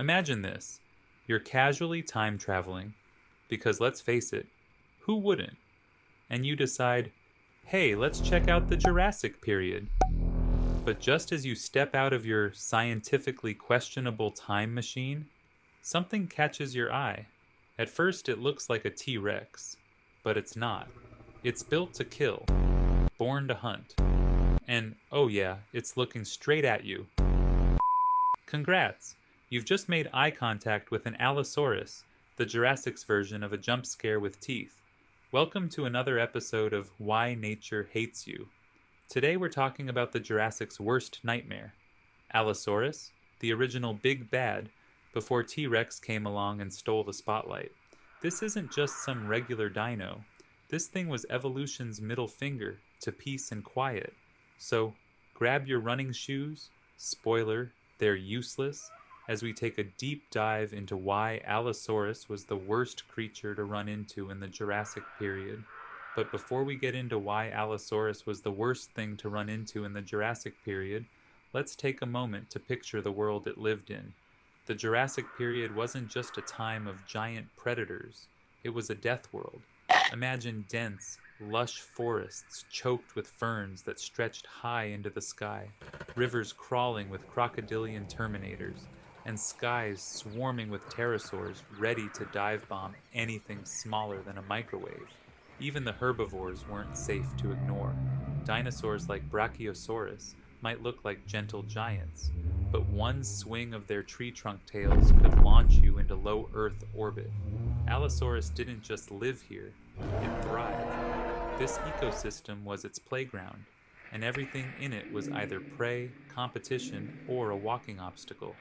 Imagine this. You're casually time traveling, because let's face it, who wouldn't? And you decide, hey, let's check out the Jurassic period. But just as you step out of your scientifically questionable time machine, something catches your eye. At first, it looks like a T Rex, but it's not. It's built to kill, born to hunt. And oh yeah, it's looking straight at you. Congrats! You've just made eye contact with an Allosaurus, the Jurassic's version of a jump scare with teeth. Welcome to another episode of Why Nature Hates You. Today we're talking about the Jurassic's worst nightmare, Allosaurus, the original big bad, before T-Rex came along and stole the spotlight. This isn't just some regular dino. This thing was evolution's middle finger to peace and quiet. So, grab your running shoes, spoiler, they're useless, as we take a deep dive into why Allosaurus was the worst creature to run into in the Jurassic period. But before we get into why Allosaurus was the worst thing to run into in the Jurassic period, let's take a moment to picture the world it lived in. The Jurassic period wasn't just a time of giant predators, it was a death world. Imagine dense, lush forests choked with ferns that stretched high into the sky, rivers crawling with crocodilian terminators, and skies swarming with pterosaurs ready to dive bomb anything smaller than a microwave. Even the herbivores weren't safe to ignore. Dinosaurs like Brachiosaurus might look like gentle giants, but one swing of their tree trunk tails could launch you into low Earth orbit. Allosaurus didn't just live here, it thrived. This ecosystem was its playground, and everything in it was either prey, competition, or a walking obstacle.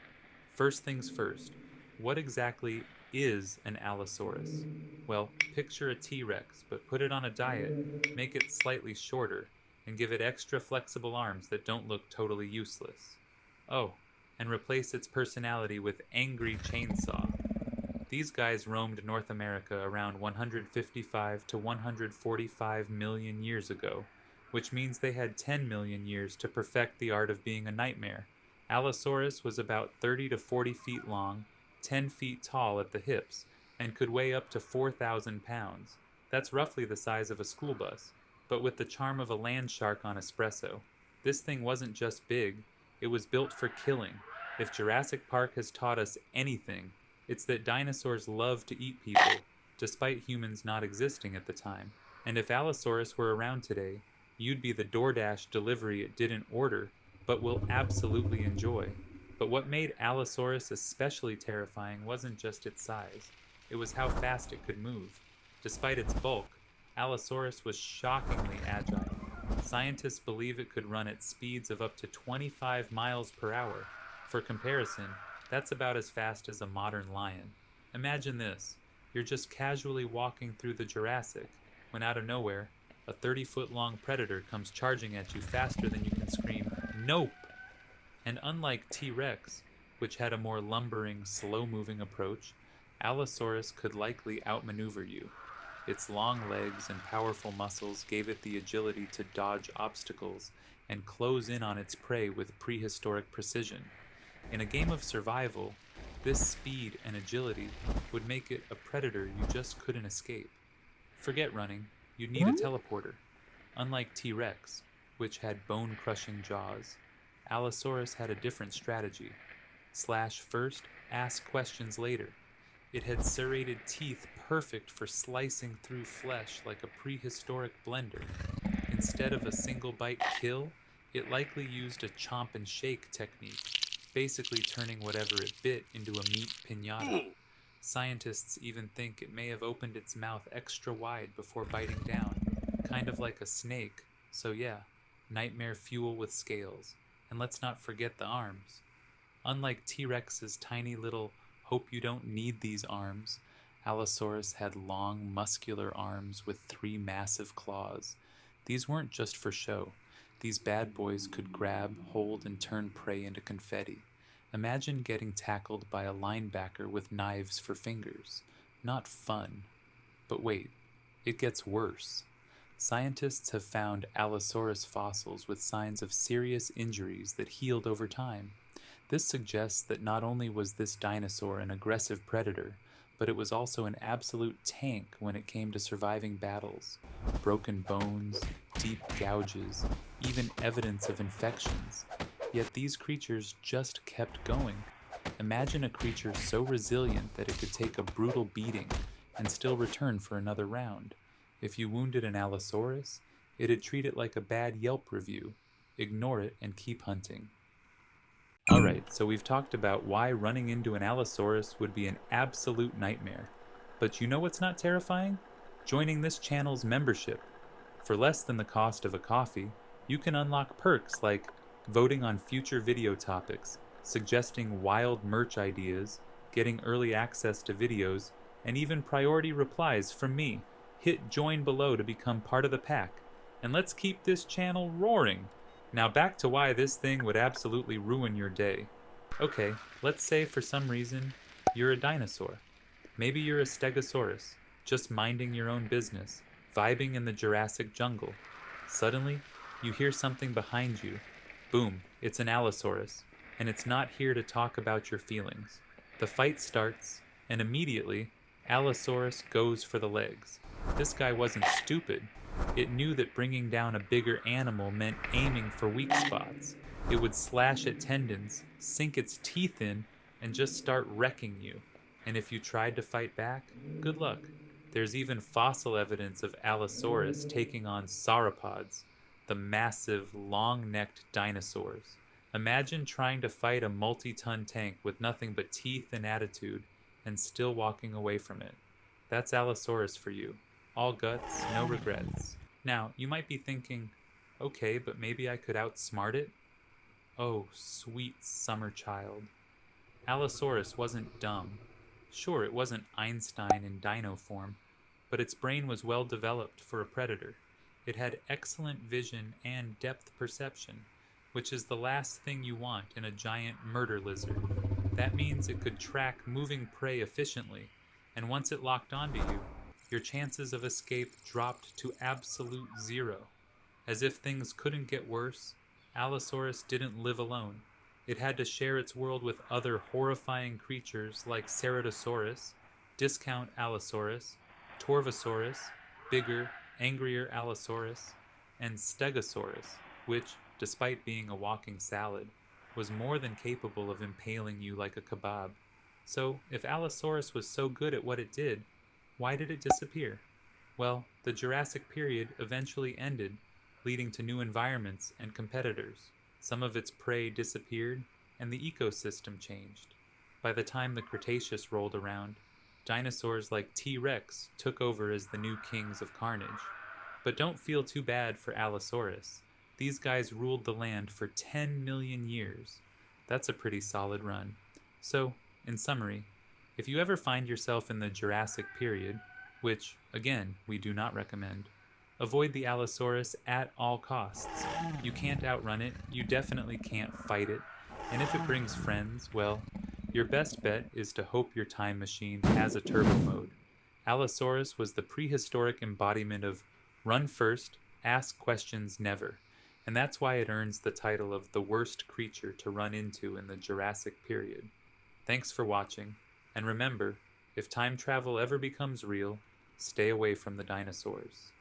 First things first, what exactly is an Allosaurus? Well, picture a T-Rex, but put it on a diet, make it slightly shorter, and give it extra flexible arms that don't look totally useless. Oh, and replace its personality with Angry Chainsaw. These guys roamed North America around 155 to 145 million years ago, which means they had 10 million years to perfect the art of being a nightmare. Allosaurus was about 30 to 40 feet long, 10 feet tall at the hips, and could weigh up to 4,000 pounds. That's roughly the size of a school bus, but with the charm of a land shark on espresso. This thing wasn't just big, it was built for killing. If Jurassic Park has taught us anything, it's that dinosaurs love to eat people, despite humans not existing at the time. And if Allosaurus were around today, you'd be the DoorDash delivery it didn't order, but will absolutely enjoy. But what made Allosaurus especially terrifying wasn't just its size, it was how fast it could move. Despite its bulk, Allosaurus was shockingly agile. Scientists believe it could run at speeds of up to 25 miles per hour. For comparison, that's about as fast as a modern lion. Imagine this, you're just casually walking through the Jurassic, when out of nowhere, a 30-foot-long predator comes charging at you faster than you can scream, "Nope!" And unlike T-Rex, which had a more lumbering, slow-moving approach, Allosaurus could likely outmaneuver you. Its long legs and powerful muscles gave it the agility to dodge obstacles and close in on its prey with prehistoric precision. In a game of survival, this speed and agility would make it a predator you just couldn't escape. Forget running, you'd need a teleporter. Unlike T-Rex, which had bone-crushing jaws, Allosaurus had a different strategy. Slash first, ask questions later. It had serrated teeth perfect for slicing through flesh like a prehistoric blender. Instead of a single bite kill, it likely used a chomp and shake technique, basically turning whatever it bit into a meat piñata. Scientists even think it may have opened its mouth extra wide before biting down, kind of like a snake. So yeah, nightmare fuel with scales. And let's not forget the arms. Unlike T-Rex's tiny little hope you don't need these arms, Allosaurus had long, muscular arms with 3 massive claws. These weren't just for show. These bad boys could grab, hold, and turn prey into confetti. Imagine getting tackled by a linebacker with knives for fingers. Not fun. But wait, it gets worse. Scientists have found Allosaurus fossils with signs of serious injuries that healed over time. This suggests that not only was this dinosaur an aggressive predator, but it was also an absolute tank when it came to surviving battles. Broken bones, deep gouges, even evidence of infections. Yet these creatures just kept going. Imagine a creature so resilient that it could take a brutal beating and still return for another round. If you wounded an Allosaurus, it'd treat it like a bad Yelp review, ignore it, and keep hunting. Alright, so we've talked about why running into an Allosaurus would be an absolute nightmare. But you know what's not terrifying? Joining this channel's membership. For less than the cost of a coffee, you can unlock perks like voting on future video topics, suggesting wild merch ideas, getting early access to videos, and even priority replies from me. Hit join below to become part of the pack. And let's keep this channel roaring. Now back to why this thing would absolutely ruin your day. Okay, let's say for some reason you're a dinosaur. Maybe you're a Stegosaurus, just minding your own business, vibing in the Jurassic jungle. Suddenly, you hear something behind you. Boom, it's an Allosaurus, and it's not here to talk about your feelings. The fight starts, and immediately, Allosaurus goes for the legs. This guy wasn't stupid. It knew that bringing down a bigger animal meant aiming for weak spots. It would slash at tendons, sink its teeth in, and just start wrecking you. And if you tried to fight back, good luck. There's even fossil evidence of Allosaurus taking on sauropods, the massive, long-necked dinosaurs. Imagine trying to fight a multi-ton tank with nothing but teeth and attitude, and still walking away from it. That's Allosaurus for you. All guts, no regrets. Now, you might be thinking, okay, but maybe I could outsmart it? Oh, sweet summer child. Allosaurus wasn't dumb. Sure, it wasn't Einstein in dino form, but its brain was well developed for a predator. It had excellent vision and depth perception, which is the last thing you want in a giant murder lizard. That means it could track moving prey efficiently, and once it locked onto you, your chances of escape dropped to absolute zero. As if things couldn't get worse, Allosaurus didn't live alone. It had to share its world with other horrifying creatures like Ceratosaurus, Discount Allosaurus, Torvosaurus, bigger, angrier Allosaurus, and Stegosaurus, which, despite being a walking salad, was more than capable of impaling you like a kebab. So, if Allosaurus was so good at what it did, why did it disappear? Well, the Jurassic period eventually ended, leading to new environments and competitors. Some of its prey disappeared, and the ecosystem changed. By the time the Cretaceous rolled around, dinosaurs like T-Rex took over as the new kings of carnage. But don't feel too bad for Allosaurus. These guys ruled the land for 10 million years. That's a pretty solid run. So, in summary, if you ever find yourself in the Jurassic period, which, again, we do not recommend, avoid the Allosaurus at all costs. You can't outrun it, you definitely can't fight it, and if it brings friends, well, your best bet is to hope your time machine has a turbo mode. Allosaurus was the prehistoric embodiment of run first, ask questions never, and that's why it earns the title of the worst creature to run into in the Jurassic period. Thanks for watching. And remember, if time travel ever becomes real, stay away from the dinosaurs.